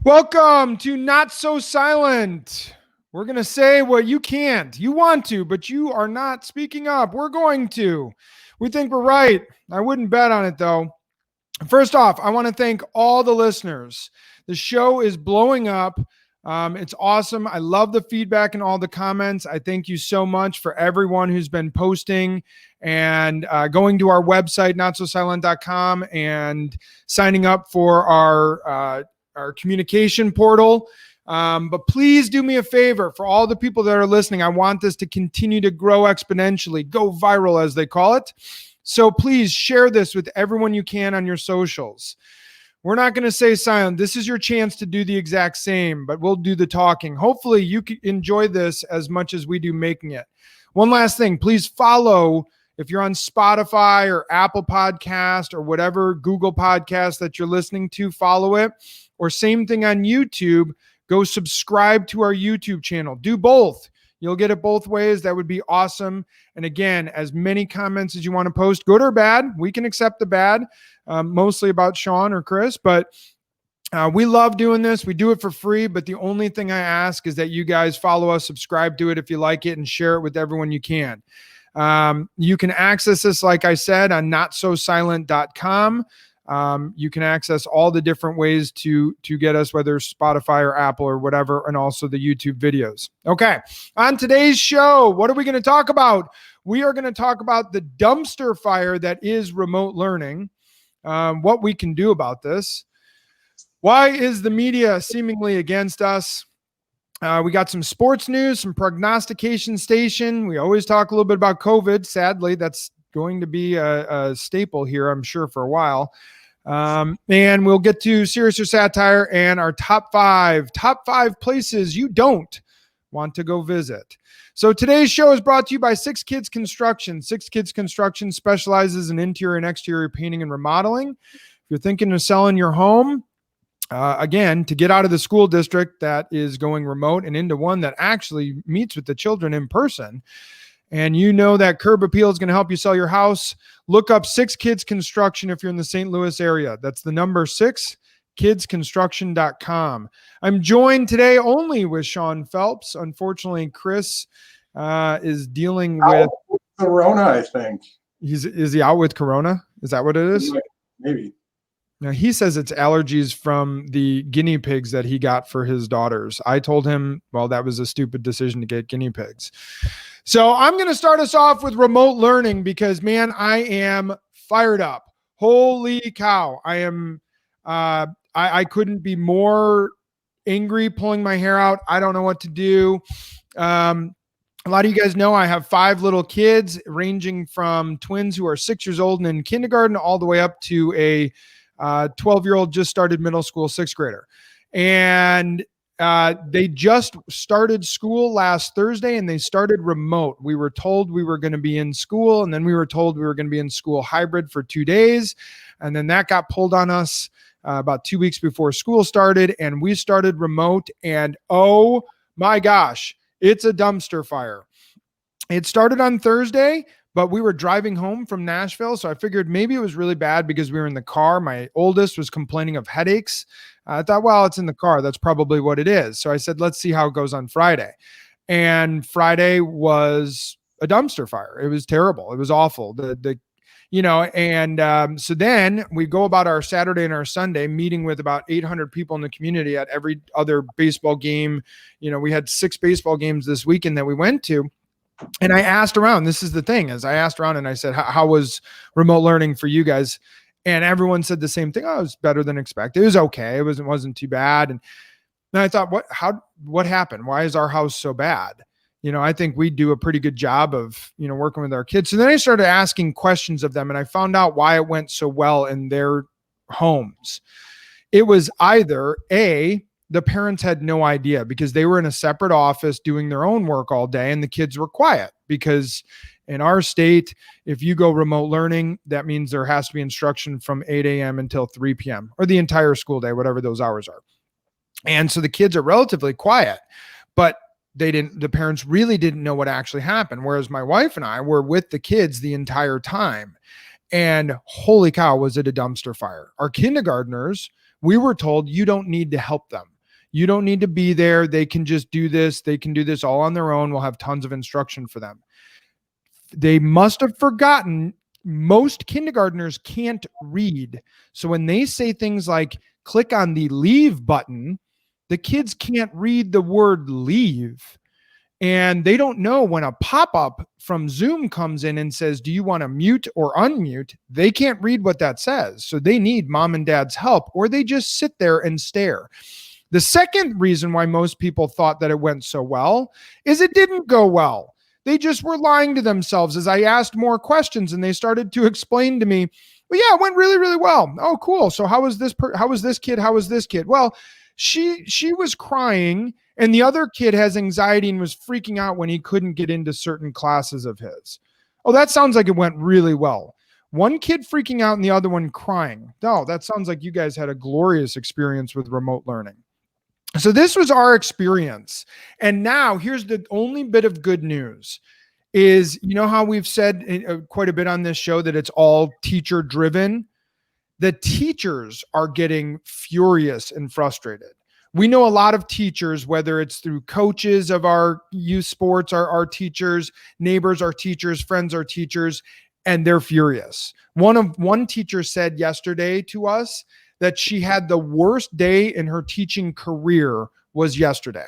Welcome to Not So Silent. We're going to say what you can't. You want to, but you are not speaking up. We're going to. We think we're right. I wouldn't bet on it, though. First off, I want to thank all the listeners. The show is blowing up. It's awesome. I love the feedback and all the comments. I thank you so much for everyone who's been posting and going to our website, notsosilent.com, and signing up for our communication portal. But please do me a favor for all the people that are listening. I want this to continue to grow exponentially, go viral, as they call it. So please share this with everyone you can on your socials. We're not going to say silent. This is your chance to do the exact same, but we'll do the talking. Hopefully you can enjoy this as much as we do making it. One last thing, please follow. If you're on Spotify or Apple Podcast or whatever Google Podcast that you're listening to, follow it. Or same thing on YouTube, go subscribe to our YouTube channel. Do both. You'll get it both ways. That would be awesome. And again, as many comments as you want to post, good or bad. We can accept the bad, mostly about Sean or Chris, but we love doing this. We do it for free, but the only thing I ask is that you guys follow us, subscribe to it if you like it, and share it with everyone you can. You can access this, like I said, on notsosilent.com. You can access all the different ways to get us, whether it's Spotify or Apple or whatever, and also the YouTube videos. Okay, on today's show, what are we going to talk about? We are going to talk about the dumpster fire that is remote learning, what we can do about this. Why is the media seemingly against us? We got some sports news, some prognostication station. We always talk a little bit about COVID. Sadly, that's going to be a staple here, I'm sure, for a while. And we'll get to Serious or Satire and our top five places you don't want to go visit. So today's show is brought to you by Six Kids Construction. Six Kids Construction specializes in interior and exterior painting and remodeling. If you're thinking of selling your home, again, to get out of the school district that is going remote and into one that actually meets with the children in person, and you know that Curb Appeal is going to help you sell your house, look up Six Kids Construction if you're in the St. Louis area. That's the number 6kidsconstruction.com. I'm joined today only with Sean Phelps. Unfortunately, Chris is dealing with Corona, I think. Is he out with Corona? Is that what it is? Maybe. Now, he says it's allergies from the guinea pigs that he got for his daughters. I told him, well, that was a stupid decision to get guinea pigs. So I'm going to start us off with remote learning because, man, I am fired up. Holy cow. I am, I couldn't be more angry, pulling my hair out. I don't know what to do. A lot of you guys know I have 5 little kids, ranging from twins who are 6 years old and in kindergarten all the way up to a 12-year-old just started middle school, 6th grader. And they just started school last Thursday and they started remote. We were told we were going to be in school, and then we were told we were going to be in school hybrid for 2 days. And then that got pulled on us about 2 weeks before school started, and we started remote. And oh my gosh, it's a dumpster fire. It started on Thursday, but we were driving home from Nashville, so I figured maybe it was really bad because we were in the car. My oldest was complaining of headaches. I thought, well, it's in the car. That's probably what it is. So I said, let's see how it goes on Friday. And Friday was a dumpster fire. It was terrible. It was awful. So then we go about our Saturday and our Sunday, meeting with about 800 people in the community at every other baseball game. We had 6 baseball games this weekend that we went to. And I asked around, this is the thing, is I asked around and I said, how was remote learning for you guys? And everyone said the same thing. Oh, it was better than expected. It was okay. It wasn't too bad. And then I thought, what happened? Why is our house so bad? I think we do a pretty good job of, working with our kids. So then I started asking questions of them, and I found out why it went so well in their homes. It was either the parents had no idea because they were in a separate office doing their own work all day, and the kids were quiet because in our state, if you go remote learning, that means there has to be instruction from 8 a.m. until 3 p.m. or the entire school day, whatever those hours are. And so the kids are relatively quiet, but the parents really didn't know what actually happened. Whereas my wife and I were with the kids the entire time. And holy cow, was it a dumpster fire. Our kindergartners, we were told you don't need to help them. You don't need to be there. They can just do this. They can do this all on their own. We'll have tons of instruction for them. They must have forgotten most kindergartners can't read. So when they say things like click on the leave button, the kids can't read the word leave. And they don't know when a pop-up from Zoom comes in and says, do you want to mute or unmute? They can't read what that says. So they need mom and dad's help, or they just sit there and stare. The second reason why most people thought that it went so well is it didn't go well. They just were lying to themselves as I asked more questions, and they started to explain to me, well, yeah, it went really, really well. Oh, cool. So how was this kid? How was this kid? Well, she was crying, and the other kid has anxiety and was freaking out when he couldn't get into certain classes of his. Oh, that sounds like it went really well. One kid freaking out and the other one crying. No, that sounds like you guys had a glorious experience with remote learning. So this was our experience. And now here's the only bit of good news is, you know how we've said quite a bit on this show that it's all teacher driven? The teachers are getting furious and frustrated. We know a lot of teachers, whether it's through coaches of our youth sports, our teachers, neighbors, our teachers, friends, our teachers, and they're furious. One teacher said yesterday to us that she had the worst day in her teaching career was yesterday.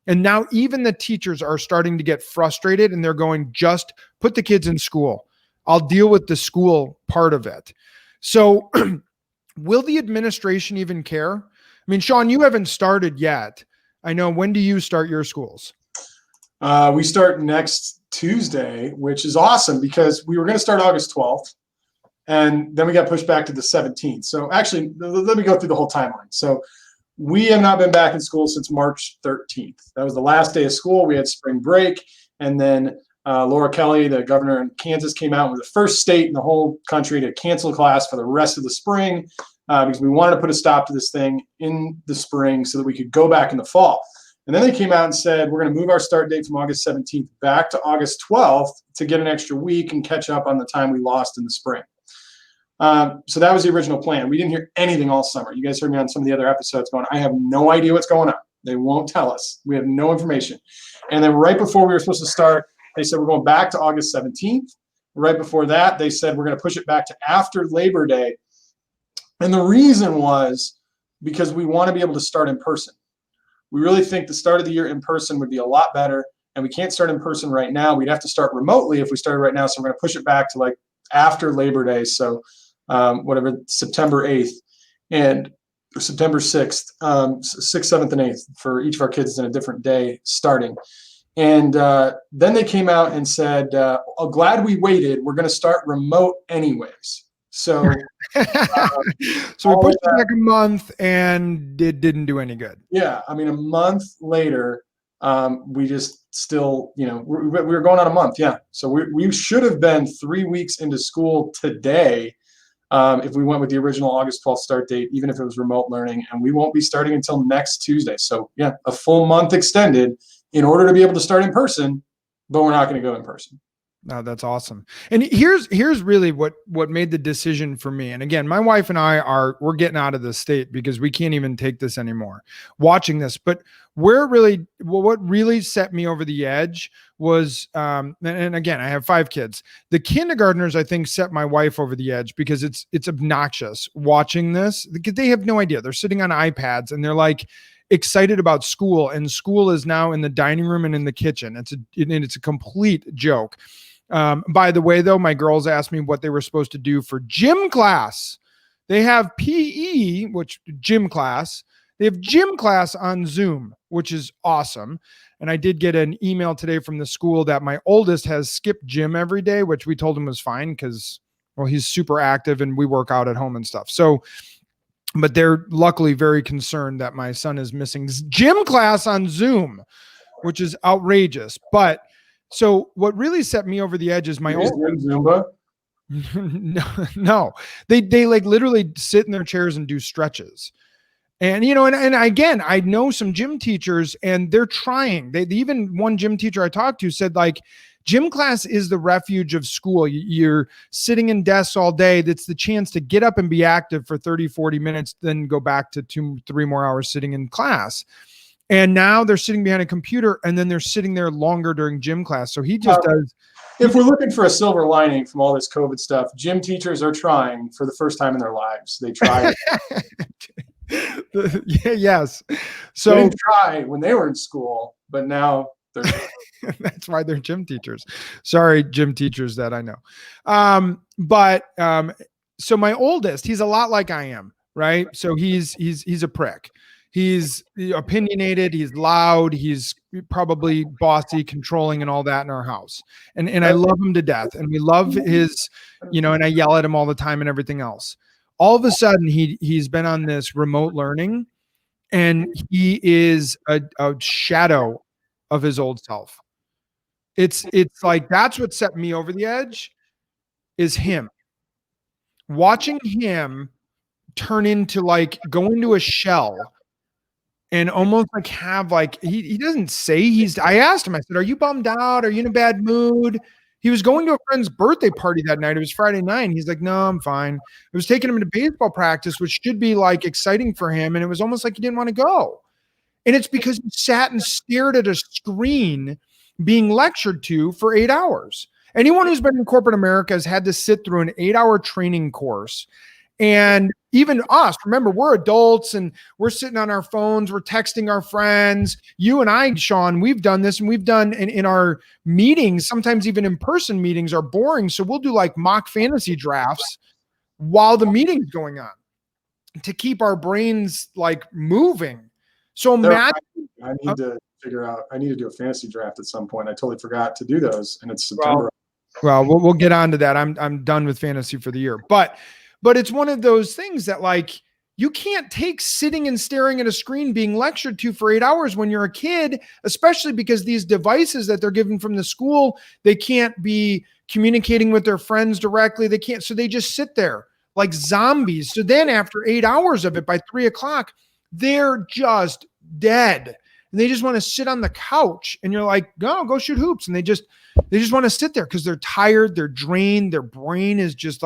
And now even the teachers are starting to get frustrated, and they're going, just put the kids in school. I'll deal with the school part of it. So will the administration even care? I mean, Sean, you haven't started yet. I know. When do you start your schools? We start next Tuesday, which is awesome because we were going to start August 12th. And then we got pushed back to the 17th. So actually, let me go through the whole timeline. So we have not been back in school since March 13th. That was the last day of school. We had spring break. And then Laura Kelly, the governor in Kansas, came out with the first state in the whole country to cancel class for the rest of the spring because we wanted to put a stop to this thing in the spring so that we could go back in the fall. And then they came out and said, we're going to move our start date from August 17th back to August 12th to get an extra week and catch up on the time we lost in the spring. So that was the original plan. We didn't hear anything all summer. You guys heard me on some of the other episodes going, I have no idea what's going on. They won't tell us. We have no information. And then right before we were supposed to start, they said we're going back to August 17th. Right before that, they said we're going to push it back to after Labor Day. And the reason was because we want to be able to start in person. We really think the start of the year in person would be a lot better. And we can't start in person right now. We'd have to start remotely if we started right now. So we're going to push it back to like after Labor Day. So whatever, September 8th and September 6th, 6th, 7th, and 8th for each of our kids in a different day starting. And then they came out and said, oh, glad we waited. We're going to start remote anyways. So, so we pushed it back a month and it didn't do any good. Yeah. I mean, a month later, we just still, we were going on a month. Yeah. So we should have been 3 weeks into school today. If we went with the original August 12th start date, even if it was remote learning, and we won't be starting until next Tuesday. So yeah, a full month extended in order to be able to start in person, but we're not going to go in person. No, that's awesome. And here's really what made the decision for me. And again, my wife and we're getting out of the state because we can't even take this anymore watching this. But what really set me over the edge was, and again, I have 5 kids. The kindergartners, I think, set my wife over the edge because it's obnoxious watching this because they have no idea. They're sitting on iPads and they're like excited about school, and school is now in the dining room and in the kitchen. It's a complete joke. By the way, though, my girls asked me what they were supposed to do for gym class. They have PE, gym class. They have gym class on Zoom, which is awesome. And I did get an email today from the school that my oldest has skipped gym every day, which we told him was fine because, well, he's super active and we work out at home and stuff. So, but they're luckily very concerned that my son is missing gym class on Zoom, which is outrageous. But so what really set me over the edge is my old Zumba. No, they like literally sit in their chairs and do stretches. And, and again, I know some gym teachers and they're trying. They even one gym teacher I talked to said like Gym class is the refuge of school. You're sitting in desks all day. That's the chance to get up and be active for 30, 40 minutes, then go back to 2-3 more hours sitting in class. And now they're sitting behind a computer, and then they're sitting there longer during gym class. So he just does. If we're looking for a silver lining from all this COVID stuff, gym teachers are trying for the first time in their lives. They tried. Yes. So they didn't try when they were in school, but now they're that's why they're gym teachers. Sorry, gym teachers that I know. So my oldest, he's a lot like I am, right? So he's a prick. He's opinionated, he's loud, he's probably bossy, controlling, and all that in our house. And I love him to death. And we love his, and I yell at him all the time and everything else. All of a sudden, he's been on this remote learning, and he is a shadow of his old self. It's like that's what set me over the edge, is him. Watching him turn into go into a shell and almost have he doesn't say I asked him, I said, "Are you bummed out? Are you in a bad mood?" He was going to a friend's birthday party that night. It was Friday night. He's like, "No, I'm fine." It was taking him to baseball practice, which should be exciting for him. And it was almost like he didn't want to go. And it's because he sat and stared at a screen being lectured to for 8 hours. Anyone who's been in corporate America has had to sit through an 8-hour training course. And even us, remember, we're adults and we're sitting on our phones, we're texting our friends. You and I, Sean, we've done this, and we've done in our meetings, sometimes even in-person meetings are boring. So we'll do mock fantasy drafts while the meeting's going on to keep our brains moving. So imagine. I need to figure out, I need to do a fantasy draft at some point. I totally forgot to do those, and it's September. Well, we'll get on to that. I'm done with fantasy for the year, but it's one of those things that you can't take sitting and staring at a screen being lectured to for 8 hours when you're a kid, especially because these devices that they're given from the school, they can't be communicating with their friends directly. They can't. So they just sit there like zombies. So then after 8 hours of it, by 3:00, they're just dead. And they just want to sit on the couch, and you're like, go shoot hoops. And they just want to sit there because they're tired, they're drained, their brain is just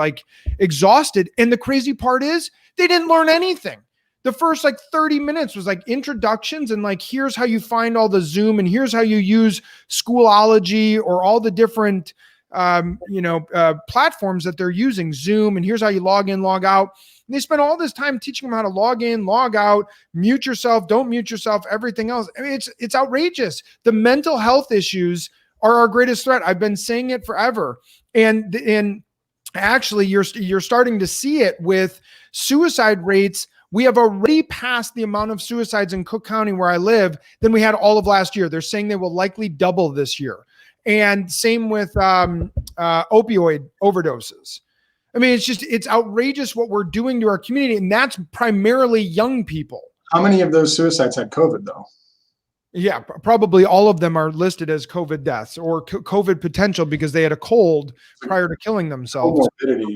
exhausted. And the crazy part is they didn't learn anything. The first 30 minutes was introductions and here's how you find all the Zoom, and here's how you use Schoolology or all the different platforms that they're using, Zoom, and here's how you log in, log out. And they spend all this time teaching them how to log in, log out, mute yourself, don't mute yourself, everything else. I mean, it's outrageous. The mental health issues are our greatest threat. I've been saying it forever. And actually you're starting to see it with suicide rates. We have already passed the amount of suicides in Cook County, where I live, than we had all of last year. They're saying they will likely double this year. And same with opioid overdoses. I mean, it's outrageous what we're doing to our community. And that's primarily young people. How many of those suicides had COVID though? Yeah, probably all of them are listed as COVID deaths or COVID potential because they had a cold prior to killing themselves. Comorbidity.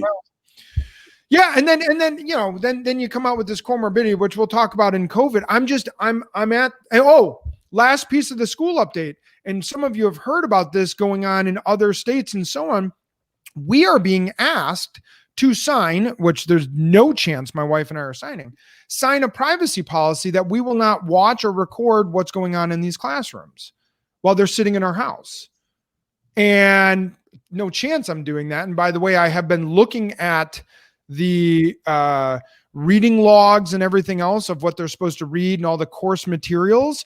Yeah, and then you come out with this comorbidity, which we'll talk about in COVID. Last piece of the school update, and some of you have heard about this going on in other states and so on. We are being asked to sign, which there's no chance my wife and I are sign a privacy policy that we will not watch or record what's going on in these classrooms while they're sitting in our house. And no chance I'm doing that. And by the way, I have been looking at the reading logs and everything else of what they're supposed to read and all the course materials.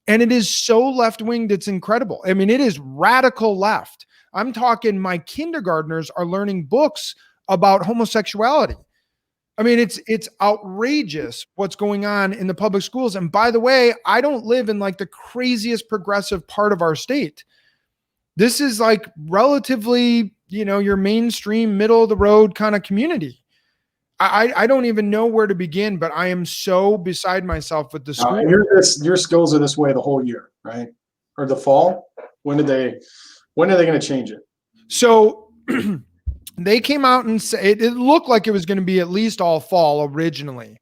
And it is so left-winged, it's incredible. I mean, it is radical left. I'm talking my kindergartners are learning books about homosexuality. I mean, it's outrageous what's going on in the public schools. And by the way, I don't live in the craziest progressive part of our state. This is relatively, your mainstream, middle of the road kind of community. I don't even know where to begin, but I am so beside myself with the school. Your schools are this way the whole year, right? Or the fall? When are they going to change it? So they came out and said it looked like it was going to be at least all fall originally.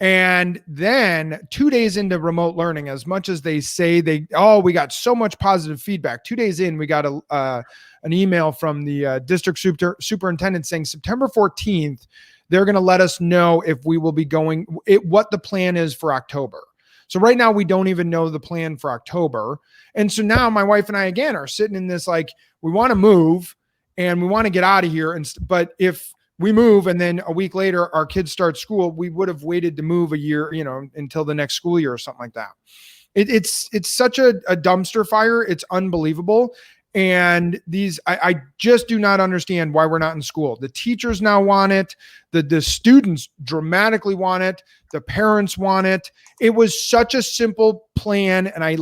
And then 2 days into remote learning, as much as they say we got so much positive feedback. 2 days in, we got an email from the district superintendent saying September 14th, they're going to let us know if we will be what the plan is for October. So right now we don't even know the plan for October. And so now my wife and I, again, are sitting in this, like, we want to move and we want to get out of here. But if we move and then a week later our kids start school, we would have waited to move a year, until the next school year or something like that. It's such a dumpster fire. It's unbelievable. And I just do not understand why we're not in school. The teachers now want it. The students dramatically want it. The parents want it. It was such a simple plan. And I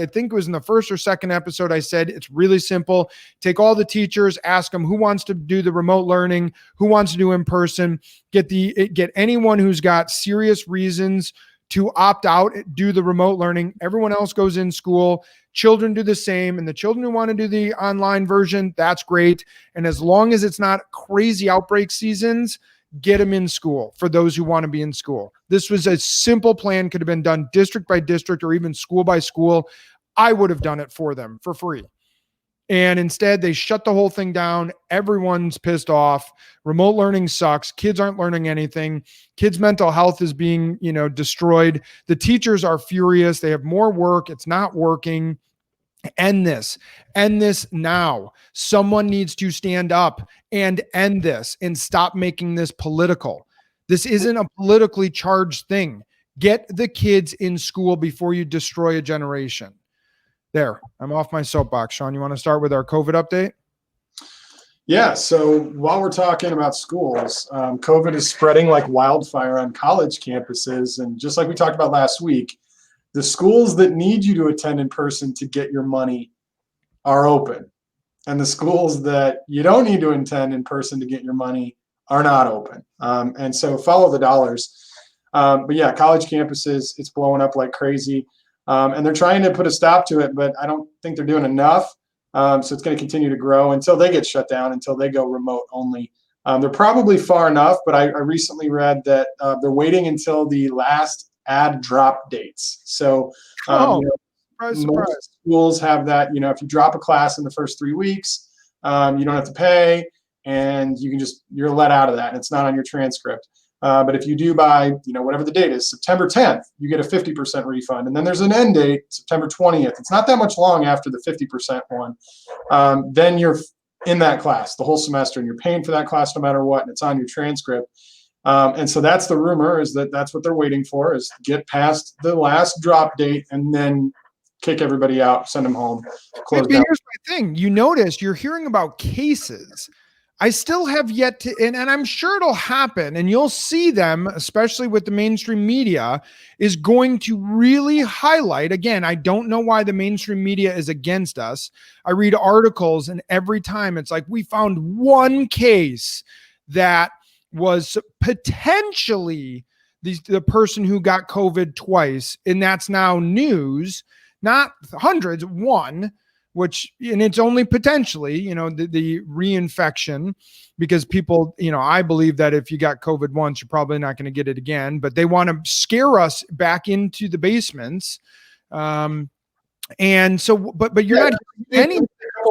think it was in the first or second episode, I said, it's really simple. Take all the teachers, ask them who wants to do the remote learning, who wants to do in person, get anyone who's got serious reasons to opt out, do the remote learning. Everyone else goes in school. Children do the same. And the children who want to do the online version, that's great. And as long as it's not crazy outbreak seasons, get them in school for those who want to be in school. This was a simple plan, could have been done district by district or even school by school. I would have done it for them for free. And instead, they shut the whole thing down. Everyone's pissed off. Remote learning sucks. Kids aren't learning anything. Kids' mental health is being, destroyed. The teachers are furious. They have more work. It's not working. End this. End this now. Someone needs to stand up and end this and stop making this political. This isn't a politically charged thing. Get the kids in school before you destroy a generation. There, I'm off my soapbox. Sean, you want to start with our COVID update? Yeah, so while we're talking about schools, COVID is spreading like wildfire on college campuses. And just like we talked about last week, the schools that need you to attend in person to get your money are open. And the schools that you don't need to attend in person to get your money are not open. And so follow the dollars. But yeah, college campuses, it's blowing up like crazy. And they're trying to put a stop to it, but I don't think they're doing enough. So it's going to continue to grow until they get shut down, until they go remote only. They're probably far enough, but I recently read that they're waiting until the last ad drop dates. So most schools have that, if you drop a class in the first 3 weeks, you don't have to pay, and you're let out of that, and it's not on your transcript. But if you do by, whatever the date is, September 10th, you get a 50% refund. And then there's an end date, September 20th. It's not that much long after the 50% one. Then you're in that class the whole semester, and you're paying for that class no matter what, and it's on your transcript. And so that's the rumor, is that's what they're waiting for, is get past the last drop date and then kick everybody out, send them home, close down. Here's my thing. You notice you're hearing about cases. I still have yet to, and I'm sure it'll happen, and you'll see them, especially with the mainstream media, is going to really highlight. Again, I don't know why the mainstream media is against us. I read articles, and every time it's like, we found one case that was potentially the person who got COVID twice, and that's now news, not hundreds, one. And it's only potentially, the reinfection, because people, I believe that if you got COVID once, you're probably not going to get it again, but they want to scare us back into the basements. And so, but you're not any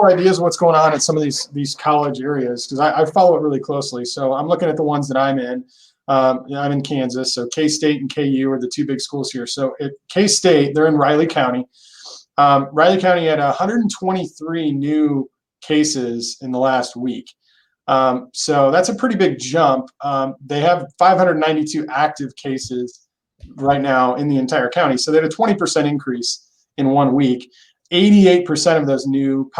ideas of what's going on in some of these college areas, because I follow it really closely. So I'm looking at the ones that I'm in. I'm in Kansas, so K-State and KU are the two big schools here. So at K-State, they're in Riley County. Riley County had 123 new cases in the last week. So that's a pretty big jump. They have 592 active cases right now in the entire county. So they had a 20% increase in 1 week. 88% of those new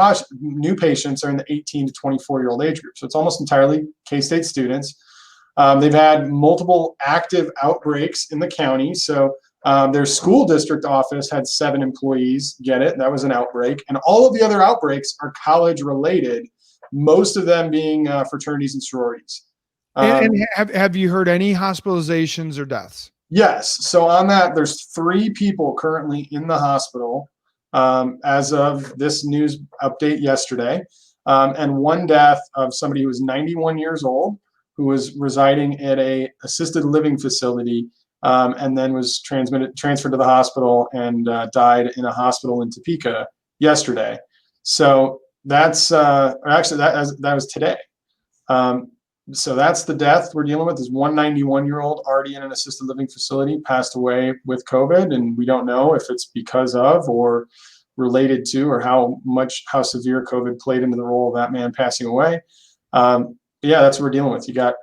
patients are in the 18 to 24-year-old age group. So it's almost entirely K-State students. They've had multiple active outbreaks in the county. So their school district office had 7 employees get it. That was an outbreak. And all of the other outbreaks are college related, most of them being fraternities and sororities. And have you heard any hospitalizations or deaths? Yes. So on that, there's 3 people currently in the hospital as of this news update yesterday, and 1 death of somebody who was 91 years old, who was residing at a assisted living facility and then was transferred to the hospital and died in a hospital in Topeka yesterday. So that's actually that was today. So that's the death we're dealing with. This 191-year-old already in an assisted living facility passed away with COVID, and we don't know if it's because of or related to, or how severe COVID played into the role of that man passing away. Yeah, that's what we're dealing with. You got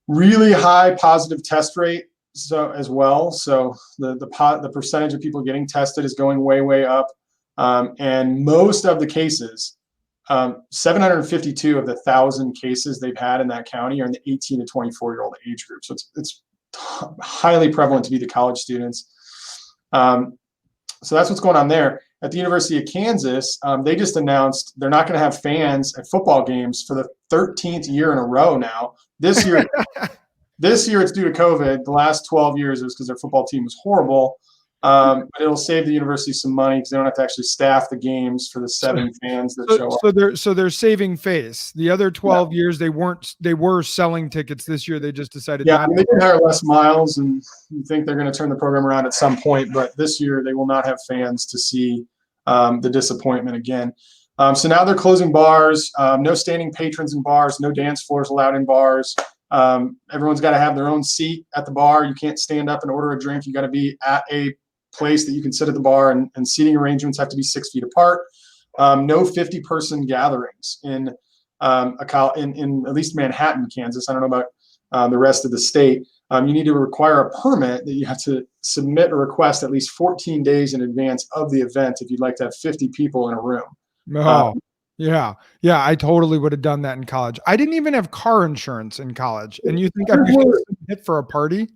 really high positive test rate as well. So the percentage of people getting tested is going way up, and most of the cases. 752 of the 1,000 cases they've had in that county are in the 18 to 24-year-old age group. So it's highly prevalent to be the college students. So that's what's going on there. At the University of Kansas, they just announced they're not going to have fans at football games for the 13th year in a row now. This year, it's due to COVID. The last 12 years it was because their football team was horrible. But it'll save the university some money because they don't have to actually staff the games for the 7 fans that show up. So they're saving face. The other 12 years they were selling tickets. This year they just decided not to. They did hire Les Miles, and you think they're going to turn the program around at some point, but this year they will not have fans to see the disappointment again. So now they're closing bars, no standing patrons in bars, no dance floors allowed in bars. Everyone's got to have their own seat at the bar. You can't stand up and order a drink. You got to be at a place that you can sit at the bar, and seating arrangements have to be 6 feet apart. No 50-person gatherings in at least Manhattan, Kansas. I don't know about the rest of the state. You need to require a permit that you have to submit a request at least 14 days in advance of the event if you'd like to have 50 people in a room. Yeah. I totally would have done that in college. I didn't even have car insurance in college, and you think I'd be hit for a party?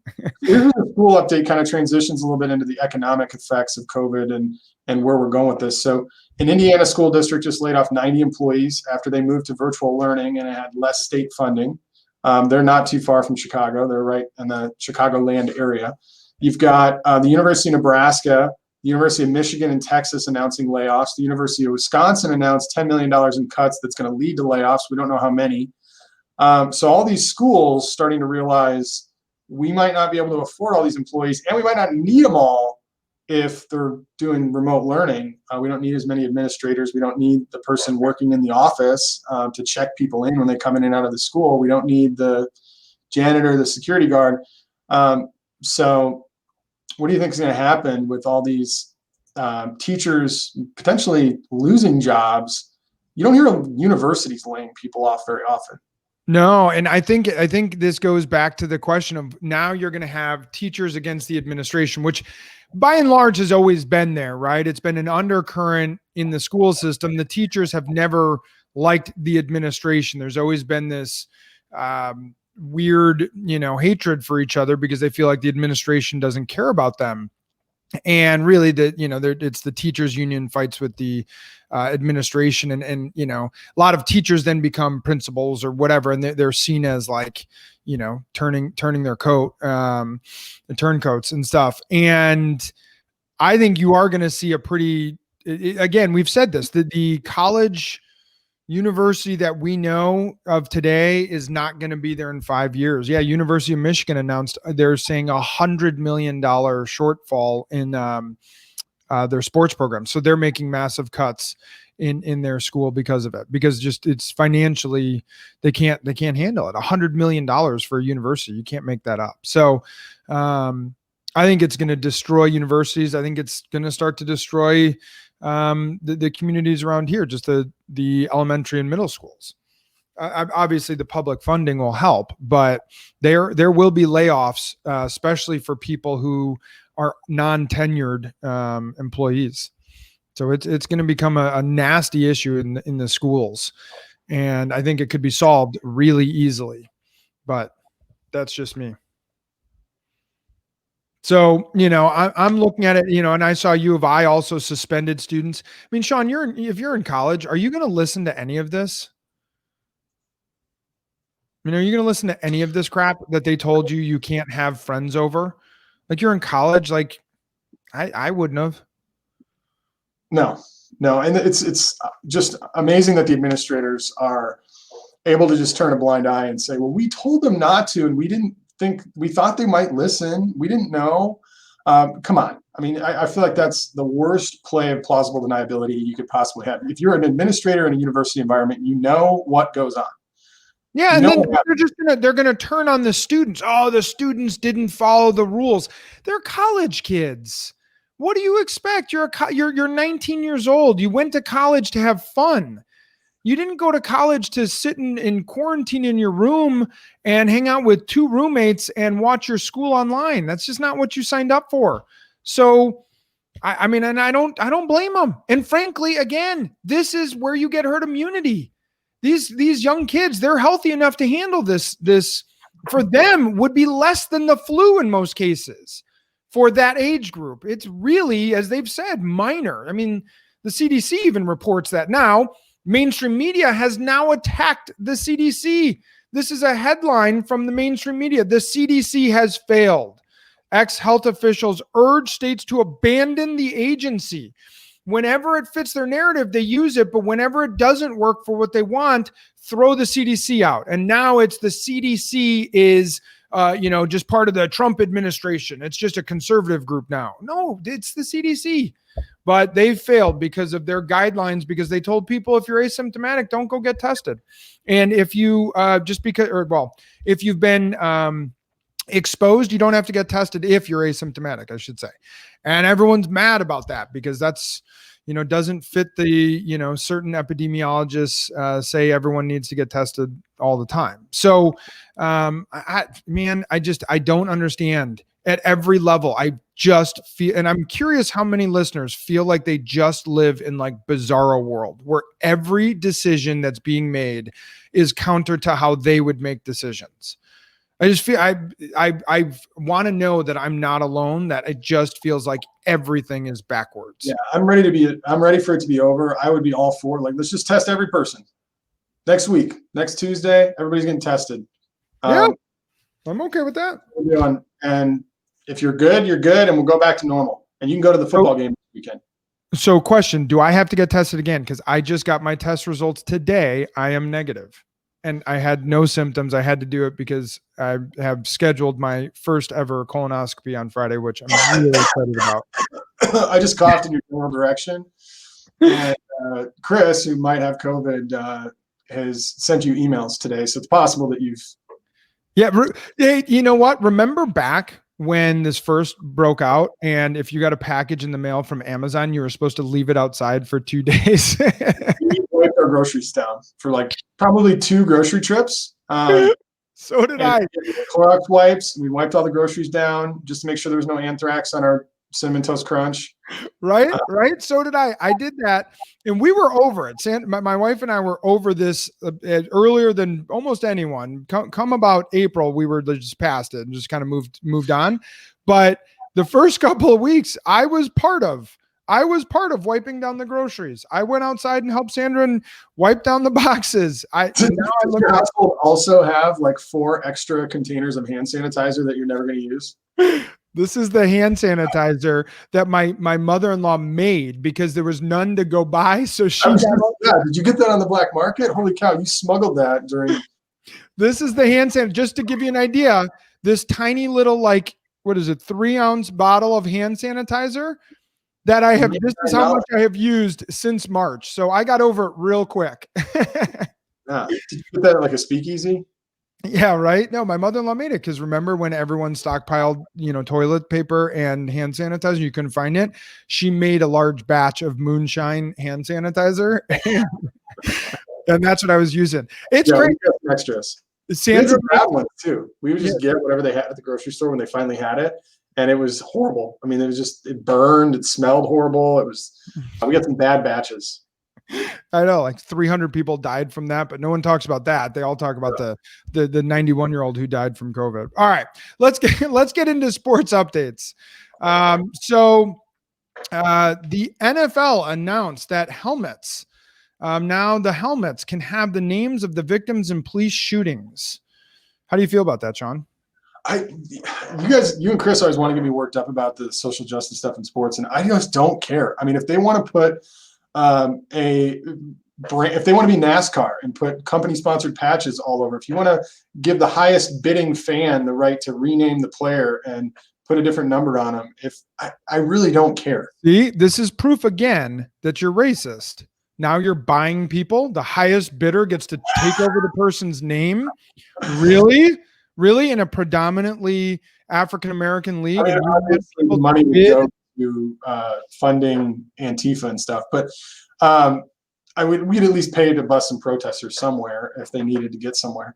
Here's a school update, kind of transitions a little bit into the economic effects of COVID and where we're going with this. So an Indiana school district just laid off 90 employees after they moved to virtual learning and it had less state funding. They're not too far from Chicago. They're right in the Chicagoland area. You've got the University of Nebraska, the University of Michigan and Texas announcing layoffs. The University of Wisconsin announced $10 million in cuts that's going to lead to layoffs. We don't know how many. So all these schools starting to realize we might not be able to afford all these employees, and we might not need them all if they're doing remote learning. We don't need as many administrators. We don't need the person working in the office to check people in when they come in and out of the school. We don't need the janitor, the security guard. So what do you think is going to happen with all these teachers potentially losing jobs? You don't hear universities laying people off very often. No, and I think this goes back to the question of now you're going to have teachers against the administration, which by and large has always been there, right? It's been an undercurrent in the school system. The teachers have never liked the administration. There's always been this weird, hatred for each other because they feel like the administration doesn't care about them. And really it's the teachers union fights with the administration, and a lot of teachers then become principals or whatever, and they're seen as like, turning their coat, the turncoats and stuff. And I think you are going to see again, we've said this, that the college university that we know of today is not going to be there in 5 years. Yeah. University of Michigan announced they're saying $100 million shortfall in their sports program. So they're making massive cuts in their school because of it, because just it's financially, they can't handle it. $100 million for a university. You can't make that up. So I think it's going to destroy universities. I think it's going to start to destroy the communities around here, just the elementary and middle schools. Obviously the public funding will help, but there will be layoffs, especially for people who are non-tenured employees. So it's going to become a nasty issue in the schools, and I think it could be solved really easily, but that's just me. So, I'm looking at it, and I saw U of I also suspended students. I mean, Sean, if you're in college, are you going to listen to any of this? Are you going to listen to any of this crap that they told you can't have friends over? Like, you're in college, like I wouldn't have. No. And it's just amazing that the administrators are able to just turn a blind eye and say, well, we told them not to, and we didn't we thought they might listen. We didn't know. Come on. I mean, I feel like that's the worst play of plausible deniability you could possibly have. If you're an administrator in a university environment, you know what goes on. Yeah, You and know then what happens. they're gonna turn on the students. Oh, the students didn't follow the rules. They're college kids. What do you expect? You're 19 years old. You went to college to have fun. You didn't go to college to sit in quarantine in your room and hang out with two roommates and watch your school online. That's just not what you signed up for. So I mean, and I don't blame them. And frankly, again, this is where you get herd immunity. These young kids, they're healthy enough to handle this. This for them would be less than the flu in most cases for that age group. It's really, as they've said, minor. I mean, the CDC even reports that now. Mainstream media has now attacked the CDC. This is a headline from the mainstream media. The CDC has failed. Ex-health officials urge states to abandon the agency. Whenever it fits their narrative, they use it, but whenever it doesn't work for what they want, throw the CDC out. And now it's the CDC is, just part of the Trump administration. It's just a conservative group now. No, it's the CDC. But they failed because of their guidelines, because they told people if you're asymptomatic, don't go get tested. And if you if you've been exposed, you don't have to get tested if you're asymptomatic, I should say. And everyone's mad about that because that's, doesn't fit the, certain epidemiologists say everyone needs to get tested all the time. So, I don't understand at every level. I just feel, and I'm curious how many listeners feel like they just live in like bizarro world where every decision that's being made is counter to how they would make decisions. I just feel I want to know that I'm not alone, that it just feels like everything is backwards. Yeah, I'm ready for it to be over. I would be all for it. Let's just test every person. Next week, next Tuesday, everybody's getting tested. Yeah, I'm okay with that. And if you're good, you're good, and we'll go back to normal. And you can go to the football game this weekend. So question, do I have to get tested again? Because I just got my test results today. I am negative. And I had no symptoms. I had to do it because I have scheduled my first ever colonoscopy on Friday, which I'm really excited about. I just coughed in your general direction. And Chris, who might have COVID, has sent you emails today. So it's possible that you've... Yeah. You know what? Remember back when this first broke out, and if you got a package in the mail from Amazon, you were supposed to leave it outside for 2 days. We wiped our groceries down for probably 2 grocery trips. So did I. Clorox wipes. We wiped all the groceries down just to make sure there was no anthrax on our Cinnamon Toast Crunch. Right. So did I. I did that, and we were over it. My wife and I were over this earlier than almost anyone. Come about April, we were just past it and just kind of moved on. But the first couple of weeks, I was part of wiping down the groceries. I went outside and helped Sandra and wipe down the boxes. Does your household also have 4 extra containers of hand sanitizer that you're never going to use? This is the hand sanitizer that my mother-in-law made because there was none to go buy. So she did you get that on the black market? Holy cow, you smuggled that during. This is the hand sanitizer. Just to give you an idea, this tiny little 3-ounce bottle of hand sanitizer that I have. This is how much I have used since March. So I got over it real quick. Did you put that in a speakeasy? Yeah, right. No, my mother-in-law made it because remember when everyone stockpiled, toilet paper and hand sanitizer, you couldn't find it. She made a large batch of moonshine hand sanitizer, and that's what I was using. It's great. We got extras. Sandra had one too. We would just get whatever they had at the grocery store when they finally had it, and it was horrible. I mean, it burned. It smelled horrible. We got some bad batches. I know, 300 people died from that, but no one talks about that. They all talk about the 91-year-old who died from COVID. All right, let's get into sports updates. So the NFL announced that helmets, now the helmets can have the names of the victims in police shootings. How do you feel about that, Sean? You and Chris always want to get me worked up about the social justice stuff in sports, and I just don't care. I mean, if they want to put a if they want to be NASCAR and put company-sponsored patches all over, if you want to give the highest bidding fan the right to rename the player and put a different number on them, I really don't care. See, this is proof again that you're racist. Now you're buying people. The highest bidder gets to take over the person's name. Really? Really? In a predominantly African-American league? I mean, And you want obviously the people money to would bid? go to Funding Antifa and stuff, but we'd at least pay to bus some protesters somewhere if they needed to get somewhere.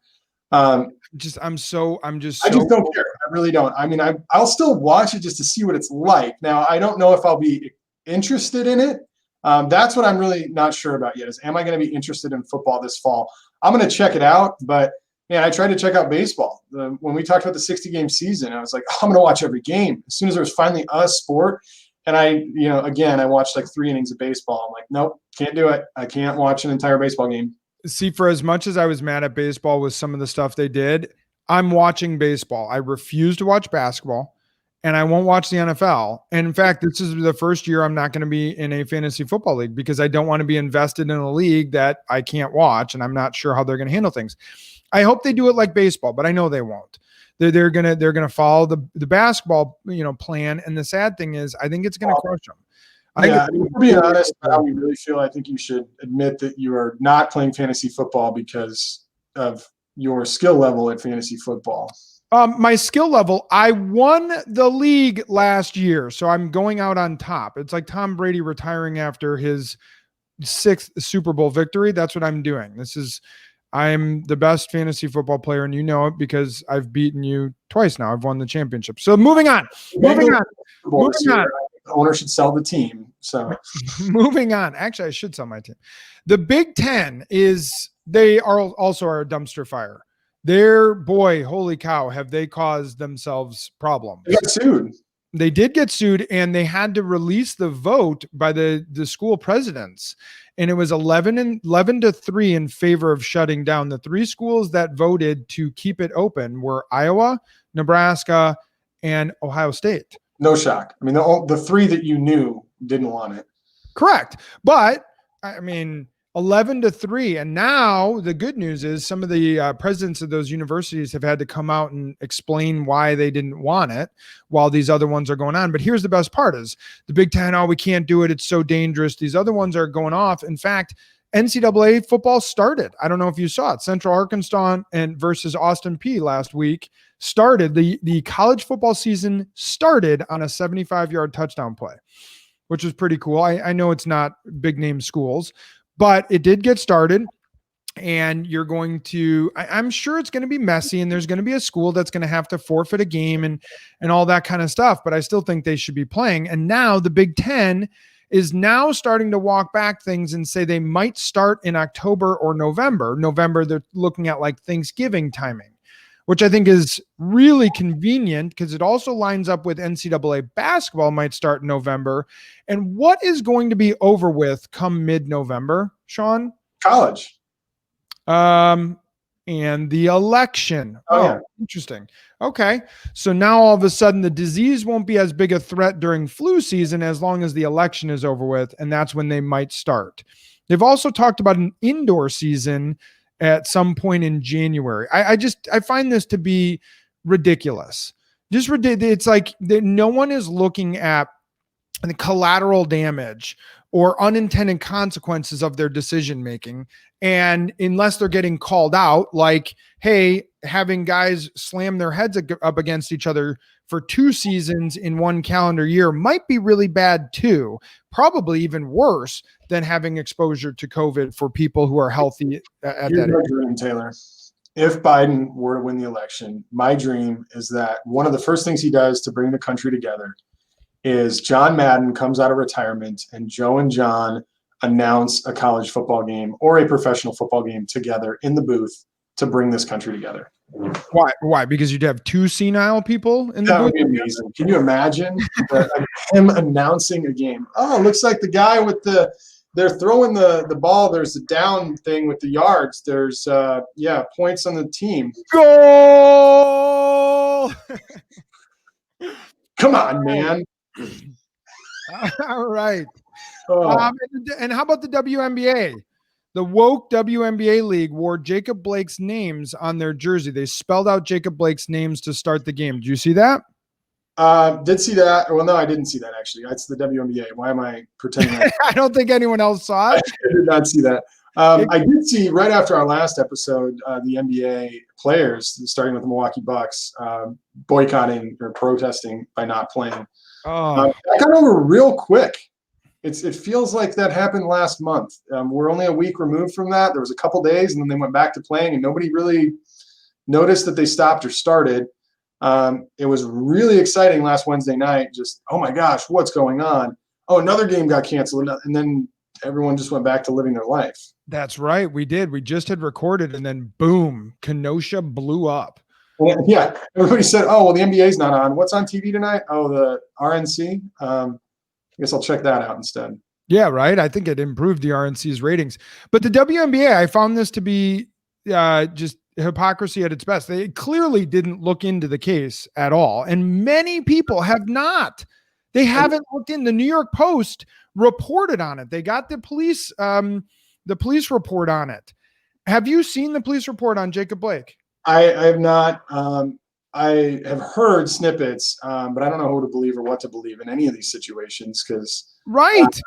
I'm I just just don't care. I really don't. I mean, I'll still watch it just to see what it's like. Now, I don't know if I'll be interested in it. That's what I'm really not sure about yet. Is am I going to be interested in football this fall? I'm going to check it out, but man, I tried to check out baseball. When we talked about the 60-game season, I was like, oh, I'm going to watch every game. As soon as there was finally a sport, and I watched like 3 innings of baseball. I'm like, nope, can't do it. I can't watch an entire baseball game. See, for as much as I was mad at baseball with some of the stuff they did, I'm watching baseball. I refuse to watch basketball, and I won't watch the NFL. And in fact, this is the first year I'm not going to be in a fantasy football league because I don't want to be invested in a league that I can't watch, and I'm not sure how they're going to handle things. I hope they do it like baseball, but I know they won't. They're gonna follow the basketball plan. And the sad thing is, I think it's gonna crush them. Yeah, I mean, if we're being honest about how we really feel, I think you should admit that you are not playing fantasy football because of your skill level at fantasy football. My skill level, I won the league last year, so I'm going out on top. It's like Tom Brady retiring after his 6th Super Bowl victory. That's what I'm doing. I'm the best fantasy football player, and you know it because I've beaten you twice now. I've won the championship. So moving on. The owner should sell the team. So moving on. Actually, I should sell my team. The Big Ten they are also a dumpster fire. Holy cow, have they caused themselves problems? They got sued. They did get sued, and they had to release the vote by the school presidents. And it was 11-3 in favor of shutting down. The 3 schools that voted to keep it open were Iowa, Nebraska, and Ohio State. No shock. I mean, the 3 that you knew didn't want it. Correct. But I mean, 11-3. And now the good news is some of the presidents of those universities have had to come out and explain why they didn't want it while these other ones are going on. But here's the best part is the Big Ten, we can't do it. It's so dangerous. These other ones are going off. In fact, NCAA football started. I don't know if you saw it. Central Arkansas versus Austin Peay last week started. The college football season started on a 75-yard touchdown play, which was pretty cool. I know it's not big name schools, but it did get started, and you're going to, I'm sure it's going to be messy, and there's going to be a school that's going to have to forfeit a game and all that kind of stuff, but I still think they should be playing. And now the Big Ten is now starting to walk back things and say they might start in October or November. They're looking at like Thanksgiving timing, which I think is really convenient because it also lines up with NCAA basketball might start in November. And what is going to be over with come mid-November, Sean? College. And the election. Yeah. Interesting. Okay. So now all of a sudden the disease won't be as big a threat during flu season as long as the election is over with. And that's when they might start. They've also talked about an indoor season at some point in January. I find this to be ridiculous. It's like no one is looking at the collateral damage or unintended consequences of their decision making. And unless they're getting called out, like, hey, having guys slam their heads up against each other for 2 seasons in 1 calendar year might be really bad too. Probably even worse than having exposure to COVID for people who are healthy at that age. Dream, Taylor. If Biden were to win the election, my dream is that one of the first things he does to bring the country together is John Madden comes out of retirement and Joe and John announce a college football game or a professional football game together in the booth to bring this country together. Why? Because you'd have 2 senile people in the booth? That would be amazing. Can you imagine him announcing a game? Oh, looks like the guy with they're throwing the ball. There's a down thing with the yards. There's points on the team. Goal! Come on, man. All right. And how about the WNBA? The woke WNBA league wore Jacob Blake's names on their jersey. They spelled out Jacob Blake's names to start the game. Did you see that? Did see that. Well, no, I didn't see that actually. That's the WNBA. Why am I pretending? I don't think anyone else saw it. I did not see that. I did see right after our last episode, the NBA players, starting with the Milwaukee Bucks, boycotting or protesting by not playing. Oh, I got over real quick. It feels like that happened last month. We're only a week removed from that. There was a couple days, and then they went back to playing, and nobody really noticed that they stopped or started. It was really exciting last Wednesday night. Just, oh my gosh, what's going on? Oh, another game got canceled, and then everyone just went back to living their life. that's right. We did. We just had recorded, and then boom, Kenosha blew up. Yeah, everybody said, "Oh, well, the NBA's not on. What's on TV tonight? Oh, the RNC. I guess I'll check that out instead." Yeah, right. I think it improved the RNC's ratings, but the WNBA, I found this to be just hypocrisy at its best. They clearly didn't look into the case at all, and many people have not. They haven't looked in. The New York Post reported on it. They got the police report on it. Have you seen the police report on Jacob Blake? I have not. I have heard snippets, but I don't know who to believe or what to believe in any of these situations because Right.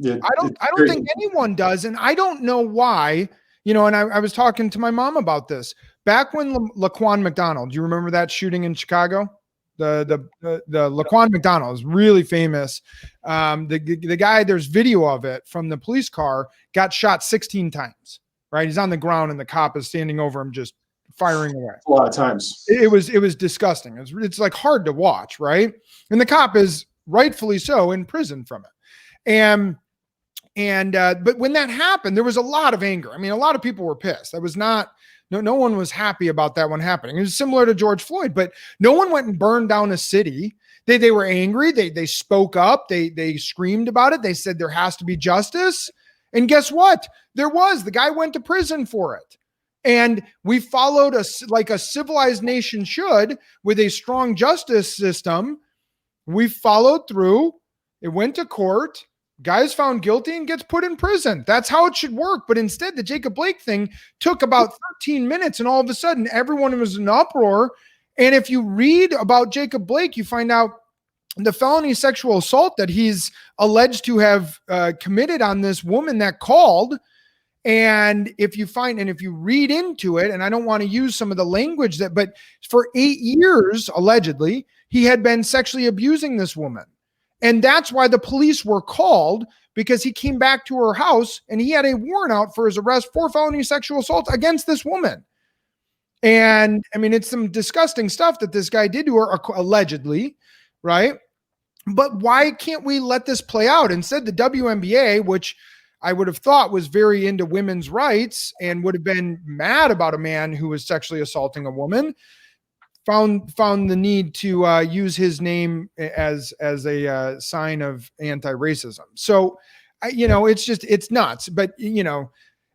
I don't think anyone does, and I don't know why. And I was talking to my mom about this back when Laquan McDonald. Do you remember that shooting in Chicago? The Laquan McDonald is really famous. The guy, there's video of it from the police car, got shot 16 times. Right, he's on the ground and the cop is standing over him, just firing away. A lot of times. It was disgusting. It's like hard to watch, right? And the cop is rightfully so in prison from it. But when that happened, there was a lot of anger. I mean, a lot of people were pissed. That was not, no one was happy about that one happening. It was similar to George Floyd, but no one went and burned down a city. They were angry. They spoke up. They screamed about it. They said there has to be justice. And guess what? There was. The guy went to prison for it. And we followed like a civilized nation should, with a strong justice system. We followed through. It went to court. Guy's found guilty and gets put in prison. That's how it should work. But instead, the Jacob Blake thing took about 13 minutes, and all of a sudden, everyone was in uproar. And if you read about Jacob Blake, you find out the felony sexual assault that he's alleged to have committed on this woman that called. And if you read into it, and I don't want to use some of the language but for 8 years, allegedly, he had been sexually abusing this woman. And that's why the police were called, because he came back to her house and he had a warrant out for his arrest for felony sexual assault against this woman. And I mean, it's some disgusting stuff that this guy did to her, allegedly, right? But why can't we let this play out? Instead, the WNBA, which I would have thought was very into women's rights and would have been mad about a man who was sexually assaulting a woman, found the need to use his name as a sign of anti-racism. So, it's nuts. But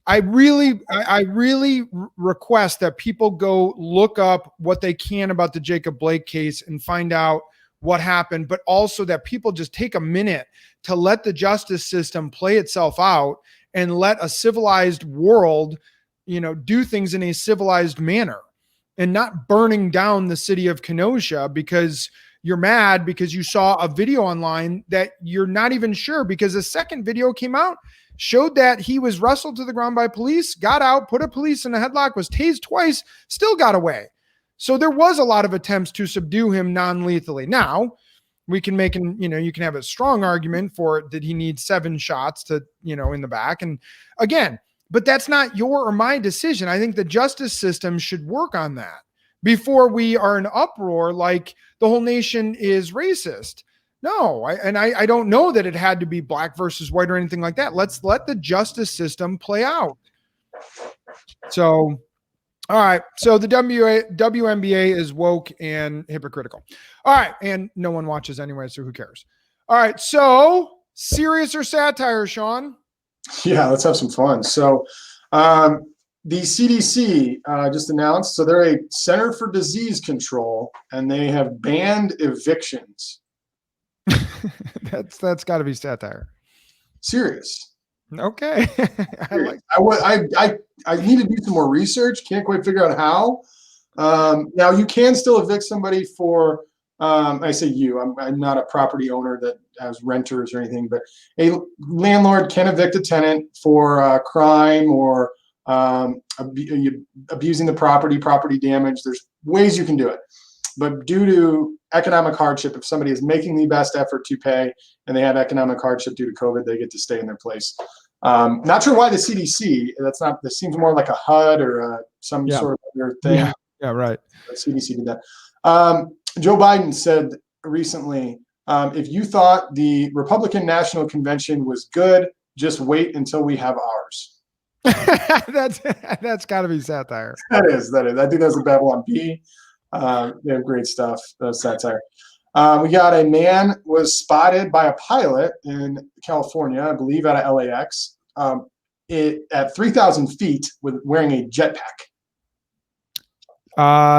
I really request that people go look up what they can about the Jacob Blake case and find out what happened, but also that people just take a minute to let the justice system play itself out and let a civilized world, do things in a civilized manner, and not burning down the city of Kenosha because you're mad because you saw a video online that you're not even sure, because a second video came out, showed that he was wrestled to the ground by police, got out, put a police in a headlock, was tased twice, still got away. So there was a lot of attempts to subdue him non-lethally. Now we can make you can have a strong argument for it that he needs 7 shots to, in the back. And again, but that's not your or my decision. I think the justice system should work on that before we are in uproar like the whole nation is racist. No, I don't know that it had to be black versus white or anything like that. Let's let the justice system play out. So, all right. So the WNBA is woke and hypocritical. All right. And no one watches anyway, so who cares? All right. So serious or satire, Sean? Yeah, let's have some fun. So the CDC just announced, so they're a Center for Disease Control, and they have banned evictions. That's got to be satire. Serious. Okay. I like. I need to do some more research. Can't quite figure out how. Now you can still evict somebody for. I say you. I'm not a property owner that has renters or anything, but a landlord can evict a tenant for crime or abusing the property damage. There's ways you can do it, but due to economic hardship, if somebody is making the best effort to pay and they have economic hardship due to COVID, they get to stay in their place. Not sure why the CDC. This seems more like a HUD or some Yeah. sort of other thing. Yeah. Yeah. Right. The CDC did that. Joe Biden said recently, if you thought the Republican National Convention was good, just wait until we have ours. That's got to be satire. That is. I think that's a Babylon Bee. They have great stuff. Satire. We got a man was spotted by a pilot in California, I believe out of LAX, at 3,000 feet with wearing a jetpack.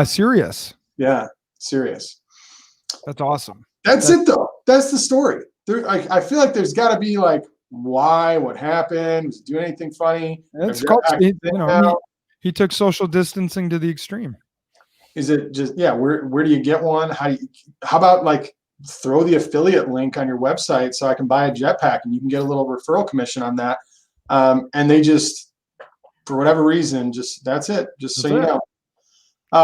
Serious. Yeah, serious. That's awesome. That's it though. That's the story. I feel like there's got to be like why, what happened, was he doing anything funny? It's called, he took social distancing to the extreme. Is it just where do you get one? How about like throw the affiliate link on your website so I can buy a jetpack and you can get a little referral commission on that. And they just, for whatever reason, that's it. Just so you know.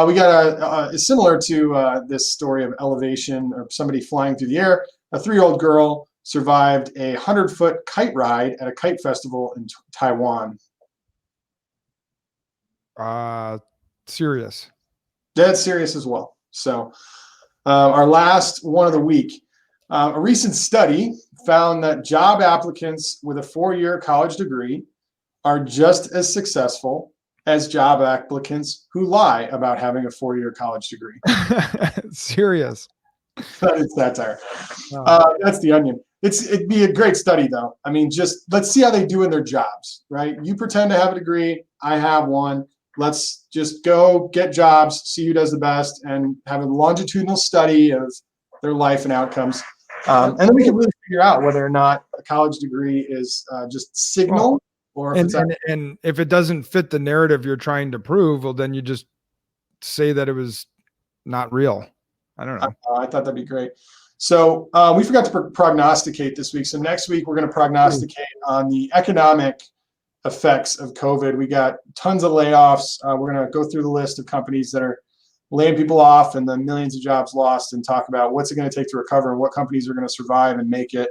We got similar to this story of elevation or somebody flying through the air. A 3-year-old girl survived a 100-foot kite ride at a kite festival in Taiwan. Serious. Dead serious as well. So our last one of the week. A recent study found that job applicants with a 4-year college degree are just as successful as job applicants who lie about having a 4-year college degree. Serious. That is satire. That's the Onion. It'd be a great study, though. I mean, just let's see how they do in their jobs, right? You pretend to have a degree. I have one. Let's just go get jobs, see who does the best, and have a longitudinal study of their life and outcomes. And then we can really figure out whether or not a college degree is just signal. Or if and if it doesn't fit the narrative you're trying to prove, well, then you just say that it was not real. I don't know. I thought that'd be great. So we forgot to prognosticate this week. So next week we're going to prognosticate on the economic effects of COVID. We got tons of layoffs. We're going to go through the list of companies that are laying people off and the millions of jobs lost and talk about what's it going to take to recover and what companies are going to survive and make it.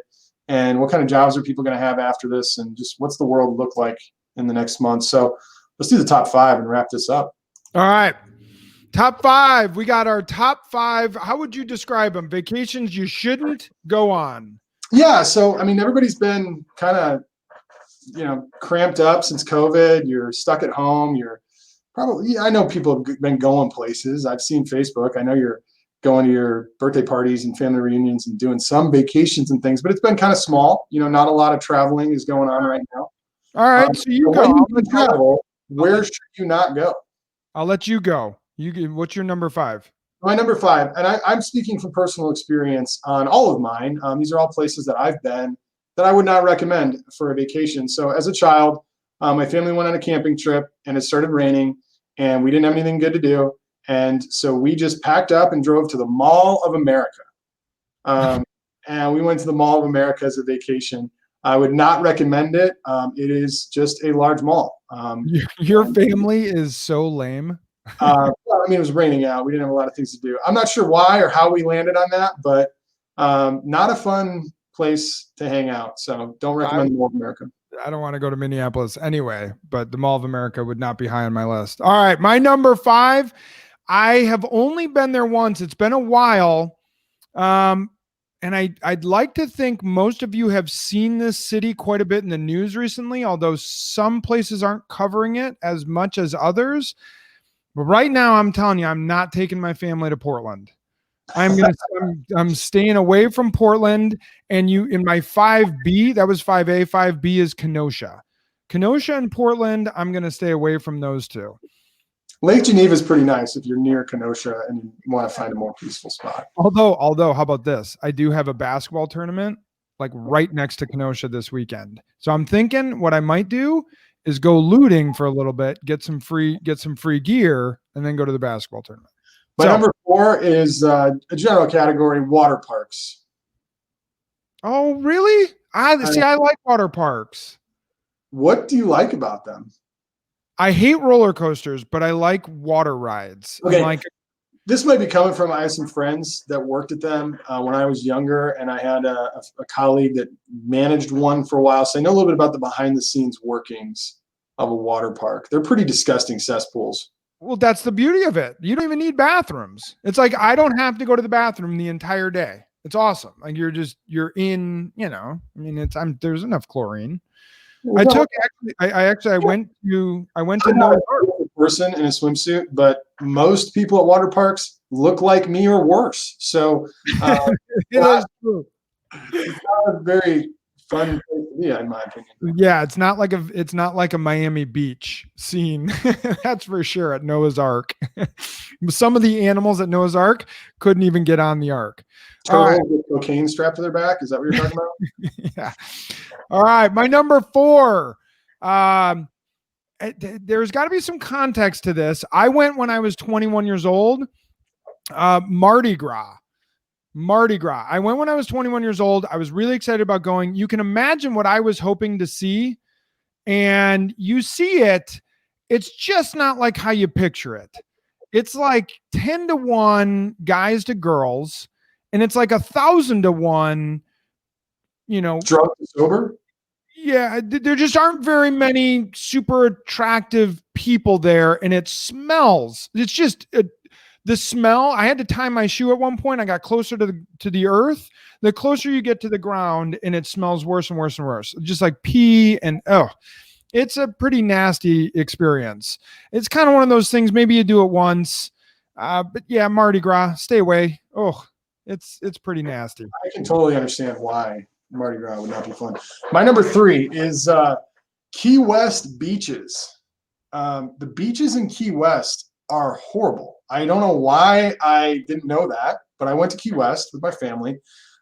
And what kind of jobs are people going to have after this? And just what's the world look like in the next month? So let's do the top 5 and wrap this up. All right. Top 5. We got our top 5. How would you describe them? Vacations you shouldn't go on. Yeah. So, I mean, everybody's been kind of, cramped up since COVID. You're stuck at home. You're probably, I know people have been going places. I've seen Facebook. I know you're going to your birthday parties and family reunions and doing some vacations and things, but it's been kind of small. Not a lot of traveling is going on right now. All right, so you go. When you travel, where should you not go? I'll let you go. What's your number 5? My number 5, and I'm speaking from personal experience on all of mine. These are all places that I've been that I would not recommend for a vacation. So as a child, my family went on a camping trip and it started raining and we didn't have anything good to do. And so we just packed up and drove to the Mall of America. And we went to the Mall of America as a vacation. I would not recommend it. It is just a large mall. Your family is so lame. Well, I mean, it was raining out. We didn't have a lot of things to do. I'm not sure why or how we landed on that, but not a fun place to hang out. So don't recommend the Mall of America. I don't want to go to Minneapolis anyway, but the Mall of America would not be high on my list. All right, my number 5. I have only been there once. It's been a while. And I'd like to think most of you have seen this city quite a bit in the news recently, although some places aren't covering it as much as others. But right now, I'm telling you, I'm not taking my family to Portland. I'm staying away from Portland. And in my 5B, that was 5A, 5B is Kenosha. Kenosha and Portland, I'm going to stay away from those two. Lake Geneva is pretty nice if you're near Kenosha and you want to find a more peaceful spot. Although, how about this? I do have a basketball tournament like right next to Kenosha this weekend. So I'm thinking what I might do is go looting for a little bit, get some free gear, and then go to the basketball tournament. My number 4 is a general category: water parks. Oh, really? I like water parks. What do you like about them? I hate roller coasters, but I like water rides. Okay. This might be coming from, I have some friends that worked at them when I was younger, and I had a colleague that managed one for a while. So I know a little bit about the behind the scenes workings of a water park. They're pretty disgusting cesspools. Well, that's the beauty of it. You don't even need bathrooms. It's like, I don't have to go to the bathroom the entire day. It's awesome. Like you're in, I mean, there's enough chlorine. I went to Noah's Ark. Person in a swimsuit, but most people at water parks look like me or worse. So it's not a very fun place to be, in my opinion. Yeah, it's not like a Miami Beach scene. That's for sure at Noah's Ark. Some of the animals at Noah's Ark couldn't even get on the ark. Turtles with cocaine strapped to their back. Is that what you're talking about? Yeah. All right. My number 4. There's got to be some context to this. I went when I was 21 years old. Mardi Gras. I went when I was 21 years old. I was really excited about going. You can imagine what I was hoping to see. And you see it. It's just not like how you picture it. It's like 10-1 guys to girls. And it's like 1,000-1, drunk to sober. Yeah, there just aren't very many super attractive people there, and it smells. It's just the smell. I had to tie my shoe at one point. I got closer to the earth. The closer you get to the ground, and it smells worse and worse and worse. Just like pee and it's a pretty nasty experience. It's kind of one of those things. Maybe you do it once, but yeah, Mardi Gras, stay away. Oh, it's pretty nasty. I can totally understand why Mardi Gras would not be fun. My number 3 is Key West beaches. The beaches in Key West are horrible. I don't know why I didn't know that, but I went to Key West with my family.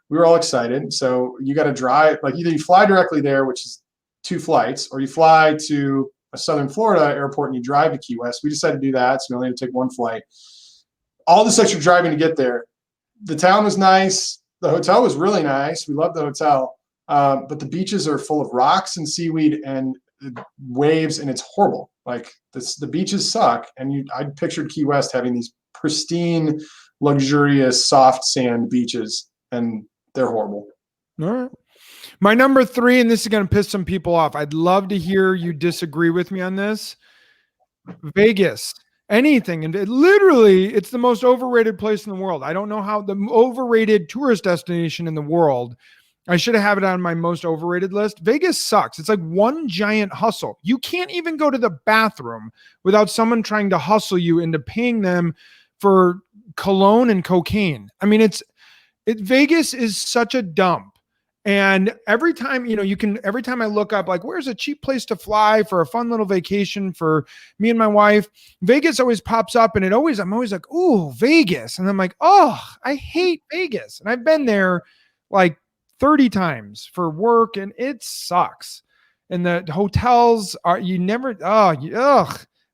We were all excited. So you got to drive, like either you fly directly there, which is 2 flights, or you fly to a Southern Florida airport and you drive to Key West. We decided to do that, so we only had to take 1 flight. All this extra driving to get there. The town was nice. The hotel was really nice. We loved the hotel. But the beaches are full of rocks and seaweed and waves, and it's horrible. Like the beaches suck. And I pictured Key West having these pristine, luxurious, soft sand beaches, and they're horrible. All right. My number 3, and this is going to piss some people off. I'd love to hear you disagree with me on this. Vegas. Anything. And it's the most overrated place in the world. I don't know how the overrated tourist destination in the world. I should have it on my most overrated list. Vegas sucks. It's like one giant hustle. You can't even go to the bathroom without someone trying to hustle you into paying them for cologne and cocaine. I mean, Vegas is such a dump. And every time, every time I look up, like, where's a cheap place to fly for a fun little vacation for me and my wife, Vegas always pops up, and I'm always like, ooh, Vegas. And I'm like, oh, I hate Vegas. And I've been there like 30 times for work, and it sucks. And the hotels are,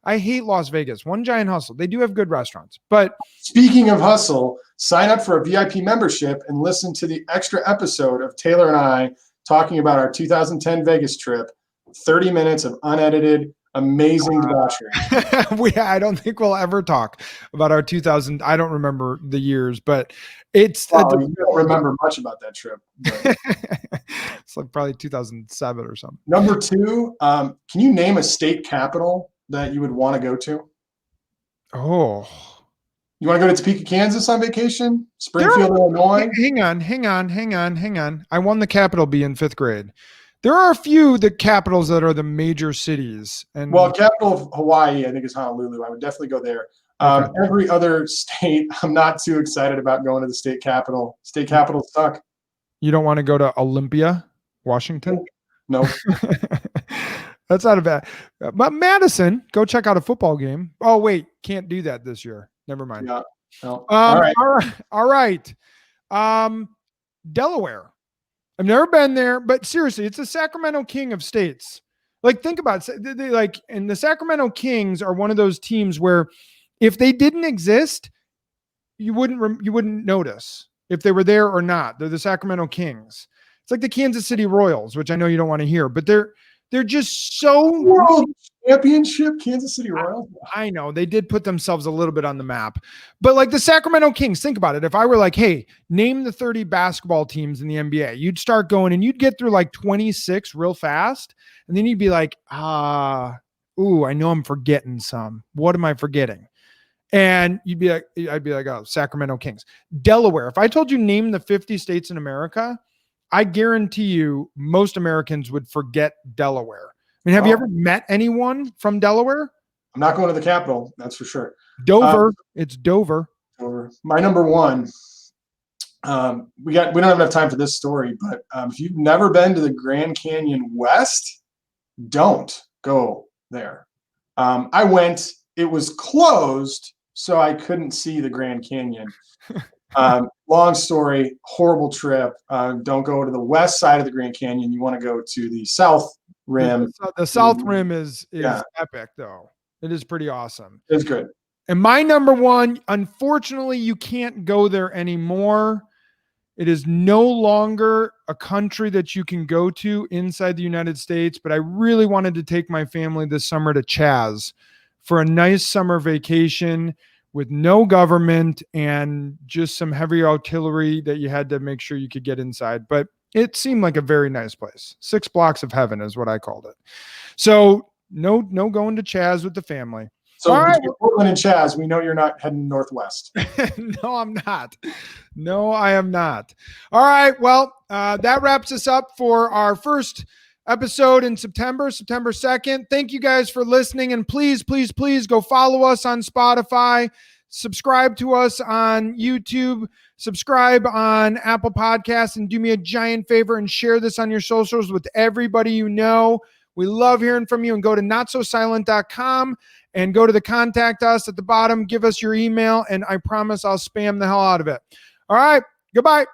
I hate Las Vegas. One giant hustle. They do have good restaurants, but speaking of hustle, sign up for a VIP membership and listen to the extra episode of Taylor and I talking about our 2010 Vegas trip. 30 minutes of unedited, amazing debauchery. I don't think we'll ever talk about our 2000. I don't remember the years, but you don't remember much about that trip. It's like probably 2007 or something. Number 2, can you name a state capital that you would want to go to? Oh, you want to go to Topeka, Kansas on vacation? Springfield, Illinois? Hang on. I won the capital bee in 5th grade. There are a few capitals that are the major cities. Capital of Hawaii, I think, is Honolulu. I would definitely go there. Okay. Every other state, I'm not too excited about going to the state capital. State capitals suck. You don't want to go to Olympia, Washington? No. That's not a bad. But Madison, go check out a football game. Oh, wait, can't do that this year. Never mind. Yeah. No. All right. Delaware. I've never been there, but seriously, it's the Sacramento King of states. Like, think about it. And the Sacramento Kings are one of those teams where if they didn't exist, you wouldn't notice if they were there or not. They're the Sacramento Kings. It's like the Kansas City Royals, which I know you don't want to hear, but they're just so World Championship, Kansas City Royals. I know they did put themselves a little bit on the map, but like the Sacramento Kings, think about it. If I were like, hey, name the 30 basketball teams in the NBA, you'd start going and you'd get through like 26 real fast. And then you'd be like, I know I'm forgetting some. What am I forgetting? And I'd be like, oh, Sacramento Kings. Delaware. If I told you name the 50 states in America, I guarantee you most Americans would forget Delaware. I mean, have you ever met anyone from Delaware? I'm not going to the capital, that's for sure. Dover. It's Dover. Dover. My number one. We don't have enough time for this story, but if you've never been to the Grand Canyon West, don't go there. I went. It was closed, so I couldn't see the Grand Canyon. Long story, horrible trip. Don't go to the west side of the Grand Canyon. You want to go to the south rim. The south rim is epic, though. It is pretty awesome. It's good. And my number one, unfortunately, you can't go there anymore. It is no longer a country that you can go to inside the United States, but I really wanted to take my family this summer to Chaz for a nice summer vacation with no government and just some heavy artillery that you had to make sure you could get inside. But it seemed like a very nice place. 6 blocks of heaven is what I called it. So no going to Chaz with the family. So between Portland and Chaz, we know you're not heading northwest. No, I'm not. No, I am not. All right. Well, that wraps us up for our first episode in September 2nd. Thank you guys for listening. And please, please, please go follow us on Spotify. Subscribe to us on YouTube. Subscribe on Apple Podcasts. And do me a giant favor and share this on your socials with everybody you know. We love hearing from you. And go to notsosilent.com and go to the contact us at the bottom. Give us your email, and I promise I'll spam the hell out of it. All right. Goodbye.